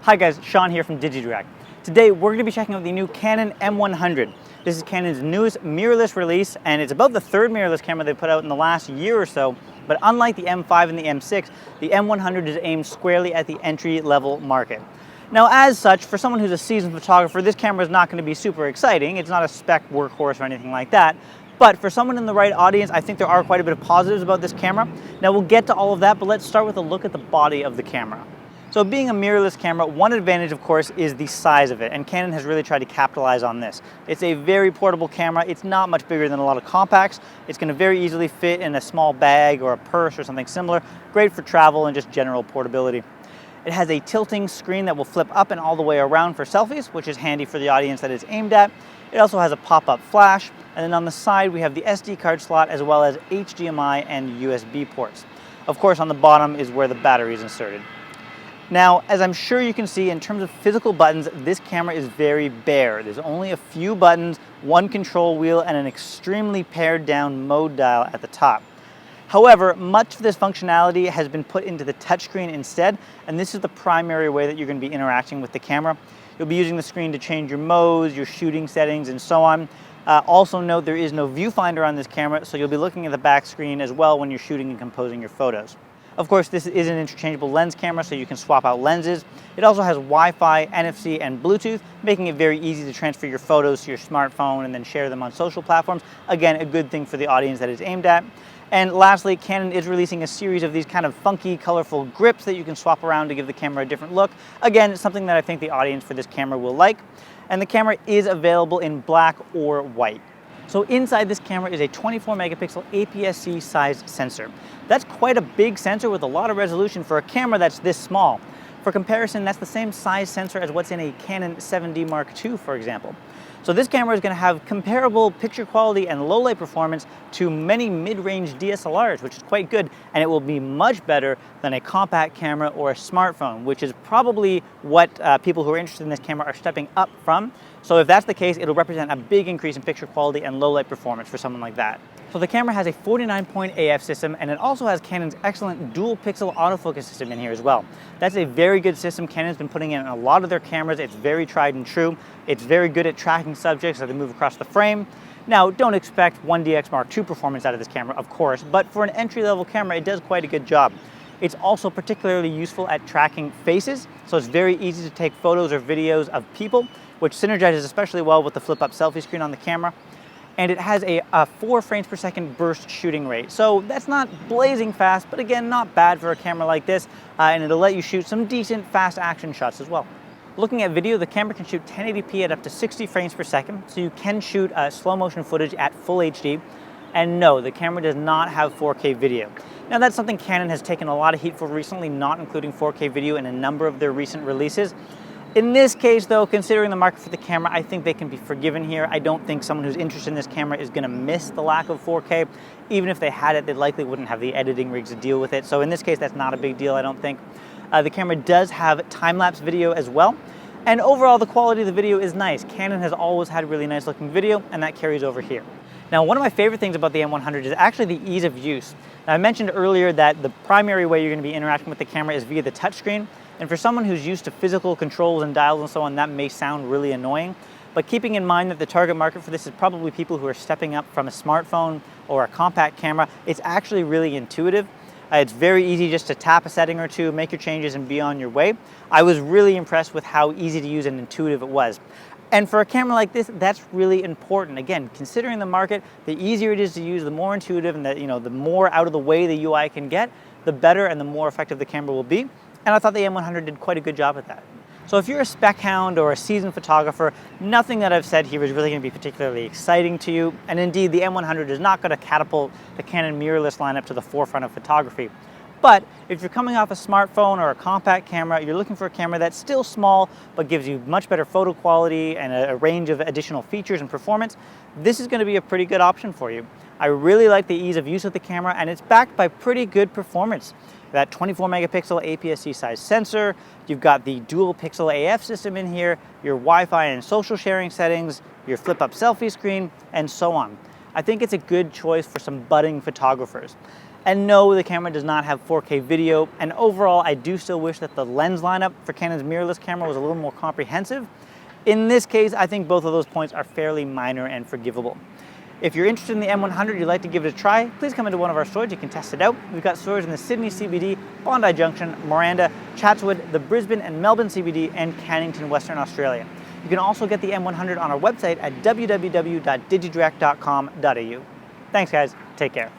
Hi guys, Sean here from digiDirect. Today we're going to be checking out the new Canon M100. This is Canon's newest mirrorless release, and it's about the third mirrorless camera they put out in the last year or so. But unlike the M5 and the M6, the M100 is aimed squarely at the entry-level market. Now, as such, for someone who's a seasoned photographer, this camera is not going to be super exciting. It's not a spec workhorse or anything like that. But for someone in the right audience, I think there are quite a bit of positives about this camera. Now, we'll get to all of that, but let's start with a look at the body of the camera. So being a mirrorless camera, one advantage, of course, is the size of it, and Canon has really tried to capitalize on this. It's a very portable camera. It's not much bigger than a lot of compacts. It's going to very easily fit in a small bag or a purse or something similar. Great for travel and just general portability. It has a tilting screen that will flip up and all the way around for selfies, which is handy for the audience that it's aimed at. It also has a pop-up flash, and then on the side we have the SD card slot as well as HDMI and USB ports. Of course, on the bottom is where the battery is inserted. Now, as I'm sure you can see, in terms of physical buttons, this camera is very bare. There's only a few buttons, one control wheel, and an extremely pared down mode dial at the top. However, much of this functionality has been put into the touchscreen instead, and this is the primary way that you're going to be interacting with the camera. You'll be using the screen to change your modes, your shooting settings, and so on. Also note there is no viewfinder on this camera, so you'll be looking at the back screen as well when you're shooting and composing your photos. Of course, this is an interchangeable lens camera, so you can swap out lenses. It also has Wi-Fi, NFC, and Bluetooth, making it very easy to transfer your photos to your smartphone and then share them on social platforms. Again, a good thing for the audience that it's aimed at. And lastly, Canon is releasing a series of these kind of funky, colorful grips that you can swap around to give the camera a different look. Again, it's something that I think the audience for this camera will like. And the camera is available in black or white. So inside this camera is a 24 megapixel aps-c sized sensor. That's quite a big sensor with a lot of resolution for a camera that's this small. For comparison, that's the same size sensor as what's in a Canon 7D Mark II, for example. So this camera is going to have comparable picture quality and low light performance to many mid-range DSLRs, which is quite good, and it will be much better than a compact camera or a smartphone, which is probably what people who are interested in this camera are stepping up from. So if that's the case, it'll represent a big increase in picture quality and low light performance for someone like that. So the camera has a 49-point AF system, and it also has Canon's excellent dual pixel autofocus system in here as well. That's a very good system. Canon's been putting in a lot of their cameras. It's very tried and true. It's very good at tracking subjects as they move across the frame. Now, don't expect 1DX Mark II performance out of this camera, of course, but for an entry-level camera, it does quite a good job. It's also particularly useful at tracking faces, so it's very easy to take photos or videos of people, which synergizes especially well with the flip-up selfie screen on the camera. And it has a 4 frames per second burst shooting rate. So that's not blazing fast, but again, not bad for a camera like this, and it'll let you shoot some decent fast action shots as well. Looking at video, the camera can shoot 1080p at up to 60 frames per second, so you can shoot slow motion footage at full HD. And no, the camera does not have 4K video. Now that's something Canon has taken a lot of heat for recently, not including 4K video in a number of their recent releases. In this case though, considering the market for the camera, I think they can be forgiven here. I don't think someone who's interested in this camera is going to miss the lack of 4K. Even if they had it, they likely wouldn't have the editing rigs to deal with it. So in this case, that's not a big deal, I don't think. The camera does have time-lapse video as well. And overall, the quality of the video is nice. Canon has always had really nice looking video, and that carries over here. Now, one of my favorite things about the M100 is actually the ease of use. Now, I mentioned earlier that the primary way you're going to be interacting with the camera is via the touchscreen. And for someone who's used to physical controls and dials and so on, that may sound really annoying. But keeping in mind that the target market for this is probably people who are stepping up from a smartphone or a compact camera, it's actually really intuitive. It's very easy just to tap a setting or two, make your changes, and be on your way. I was really impressed with how easy to use and intuitive it was. And for a camera like this, that's really important. Again, considering the market, the easier it is to use, the more intuitive, and the more out of the way the UI can get, the better and the more effective the camera will be. And I thought the M100 did quite a good job at that. So if you're a spec hound or a seasoned photographer, nothing that I've said here is really going to be particularly exciting to you. And indeed, the M100 is not going to catapult the Canon mirrorless lineup to the forefront of photography. But if you're coming off a smartphone or a compact camera, you're looking for a camera that's still small, but gives you much better photo quality and a range of additional features and performance, this is going to be a pretty good option for you. I really like the ease of use of the camera, and it's backed by pretty good performance. That 24 megapixel aps-c size sensor, you've got the dual pixel AF system in here, your Wi-Fi and social sharing settings, your flip-up selfie screen, and so on. I think it's a good choice for some budding photographers. And no, the camera does not have 4K video, and overall I do still wish that the lens lineup for Canon's mirrorless camera was a little more comprehensive. In this case, I think both of those points are fairly minor and forgivable. If you're interested in the M100, you'd like to give it a try, please come into one of our stores, you can test it out. We've got stores in the Sydney CBD, Bondi Junction, Miranda, Chatswood, the Brisbane and Melbourne CBD, and Cannington, Western Australia. You can also get the M100 on our website at www.digidirect.com.au. Thanks guys, take care.